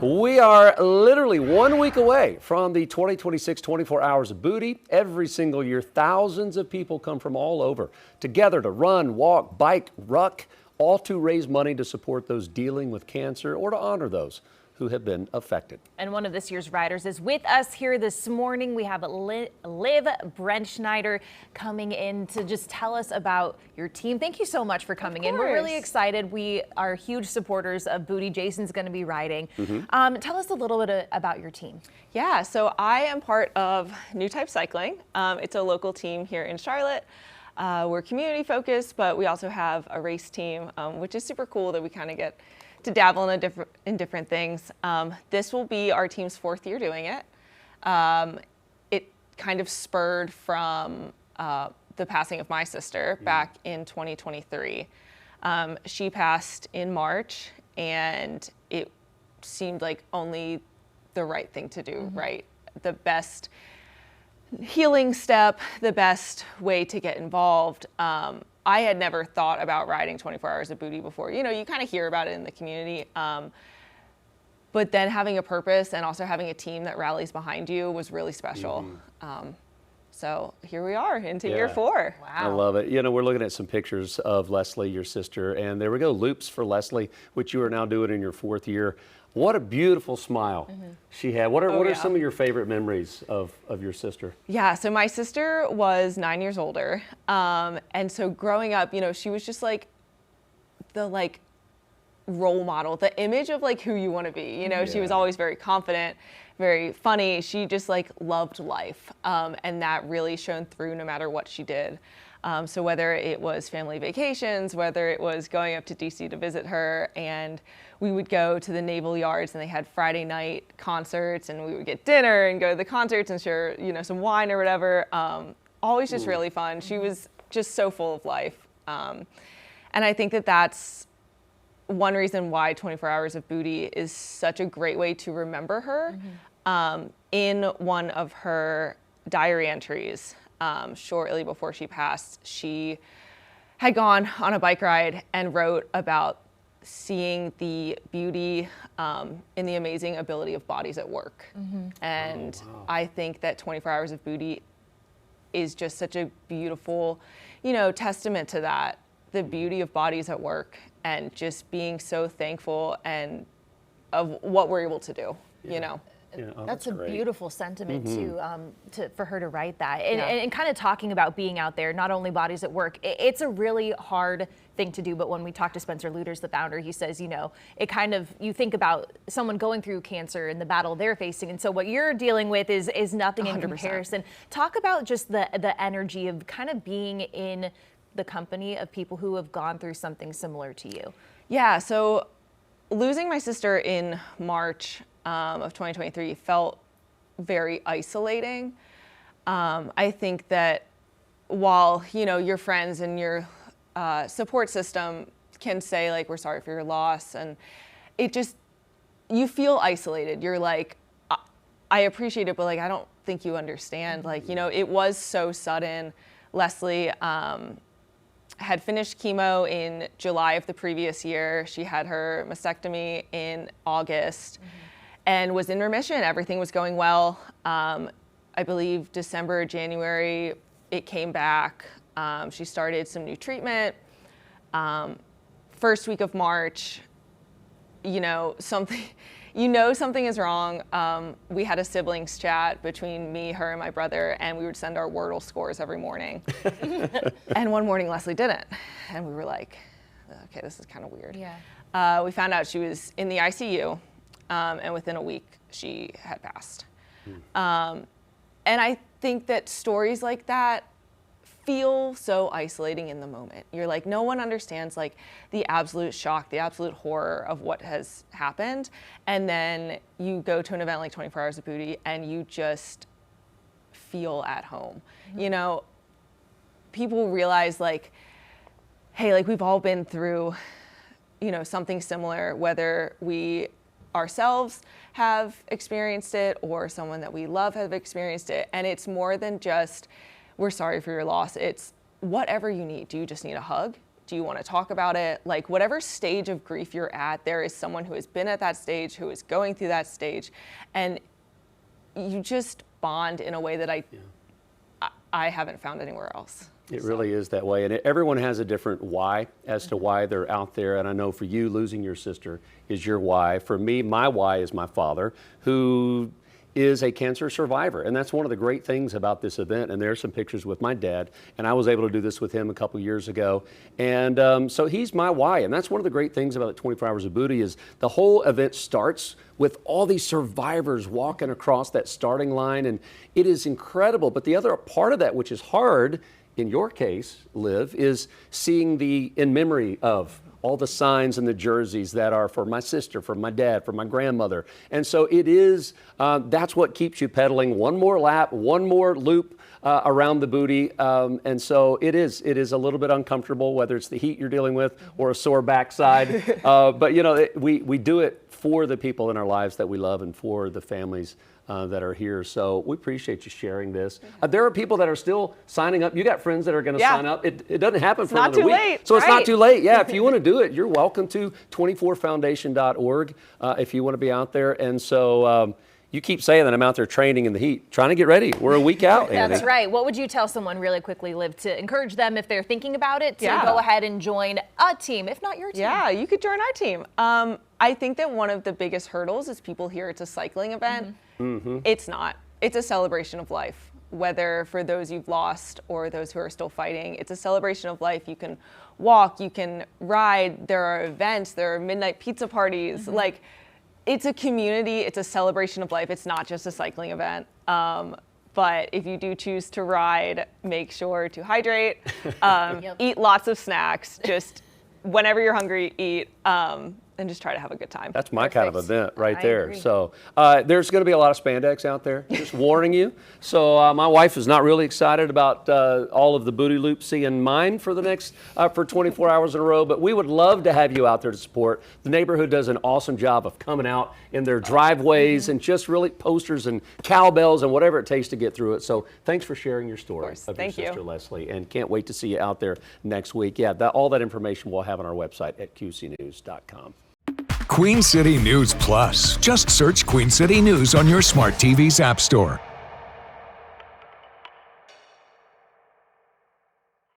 We are literally 1 week away from the 2026 24 Hours of Booty. Every single year, thousands of people come from all over together to run, walk, bike, ruck, all to raise money to support those dealing with cancer or to honor those who have been affected. And one of this year's riders is with us here this morning. We have Liv Brentschneider coming in to just tell us about your team. Thank you so much for coming in. We're really excited. We are huge supporters of Booty. Jason's going to be riding. Tell us a little bit about your team. Yeah, so I am part of New Type Cycling. It's a local team here in Charlotte. We're community focused, but we also have a race team, which is super cool that we kind of get to dabble in different things. This will be our team's 4th year doing it. It kind of spurred from the passing of my sister back in 2023. She passed in March, and it seemed like only the right thing to do, right? The best healing step, the best way to get involved. I had never thought about riding 24 Hours of Booty before. You know, you kind of hear about it in the community. But then having a purpose and also having a team that rallies behind you was really special. So here we are into year 4. Wow. I love it. You know, we're looking at some pictures of Leslie, your sister, and there we go, Loops for Leslie, which you are now doing in your 4th year. What a beautiful smile she had. What are some of your favorite memories of your sister? Yeah, so my sister was 9 years older. And so growing up, you know, she was just like the role model, the image of like who you want to be. You know, she was always very confident, very funny. She just like loved life. And that really shone through no matter what she did. So whether it was family vacations, whether it was going up to DC to visit her, and we would go to the Naval Yards and they had Friday night concerts, and we would get dinner and go to the concerts and share, you know, some wine or whatever. Always just really fun. She was just so full of life. And I think that that's one reason why 24 Hours of Booty is such a great way to remember her. In one of her diary entries, shortly before she passed, she had gone on a bike ride and wrote about seeing the beauty in the amazing ability of bodies at work. And I think that 24 Hours of Booty is just such a beautiful, you know, testament to that, the beauty of bodies at work, and just being so thankful and of what we're able to do, you know. Yeah, That's a great. beautiful sentiment for her to write that. And kind of talking about being out there, not only bodies at work, it's a really hard thing to do. But when we talk to Spencer Luters, the founder, he says, you know, it kind of, you think about someone going through cancer and the battle they're facing. And so what you're dealing with is nothing 100%. In comparison. Talk about just the energy of kind of being in the company of people who have gone through something similar to you. Yeah, so losing my sister in March of 2023 felt very isolating. I think that while, you know, your friends and your support system can say like, we're sorry for your loss, and it just, you feel isolated. You're like, I appreciate it, but like, I don't think you understand. Like, you know, it was so sudden. Leslie had finished chemo in July of the previous year. She had her mastectomy in August. And was in remission. Everything was going well. I believe December, January, it came back. She started some new treatment. First week of March, you know, something is wrong. We had a siblings chat between me, her, and my brother, and we would send our Wordle scores every morning. And one morning, Leslie didn't. And we were like, okay, this is kind of weird. Yeah. We found out she was in the ICU. And within a week, she had passed. And I think that stories like that feel so isolating in the moment. You're like, no one understands like the absolute shock, the absolute horror of what has happened. And then you go to an event like 24 Hours of Booty and you just feel at home. You know, people realize like, hey, like we've all been through, you know, something similar, whether we ourselves have experienced it or someone that we love have experienced it. And it's more than just, we're sorry for your loss. It's whatever you need. Do you just need a hug? Do you want to talk about it? Like, whatever stage of grief you're at, there is someone who has been at that stage, who is going through that stage, and you just bond in a way that I haven't found anywhere else. It really is that way. And everyone has a different why as to why they're out there. And I know for you, losing your sister is your why. For me, my why is my father, who is a cancer survivor. And that's one of the great things about this event. And there's some pictures with my dad. And I was able to do this with him a couple years ago. And so he's my why. And that's one of the great things about 24 Hours of Booty is the whole event starts with all these survivors walking across that starting line. And it is incredible. But the other part of that, which is hard, in your case, Liv, is seeing the in memory of all the signs and the jerseys that are for my sister, for my dad, for my grandmother. And so it is, that's what keeps you pedaling one more lap, one more loop around the booty. And so it is a little bit uncomfortable, whether it's the heat you're dealing with or a sore backside. But you know, we do it for the people in our lives that we love and for the families that are here. So we appreciate you sharing this. There are people that are still signing up. You got friends that are going to sign up. It doesn't happen for another week. Late, so it's not too late. Yeah, if you want to do it, you're welcome to 24foundation.org if you want to be out there. And so you keep saying that I'm out there training in the heat, trying to get ready. We're a week out, Andy. That's right. What would you tell someone really quickly, Liv, to encourage them if they're thinking about it to go ahead and join a team, if not your team? Yeah, you could join our team. I think that one of the biggest hurdles is people hear it's a cycling event. It's not. It's a celebration of life. Whether for those you've lost or those who are still fighting, it's a celebration of life. You can walk, you can ride, there are events, there are midnight pizza parties. Like, it's a community, it's a celebration of life. It's not just a cycling event. But if you do choose to ride, make sure to hydrate, eat lots of snacks, just whenever you're hungry, eat. And just try to have a good time. That's my kind of event right I there. agree. So there's going to be a lot of spandex out there, just warning you. So my wife is not really excited about all of the booty loops seeing mine for the next, for 24 hours in a row, but we would love to have you out there to support. The neighborhood does an awesome job of coming out in their driveways and just really posters and cowbells and whatever it takes to get through it. So thanks for sharing your story of Thank your you. sister Leslie, and can't wait to see you out there next week. Yeah, all that information we'll have on our website at qcnews.com. Queen City News Plus. Just search Queen City News on your smart TV's app store.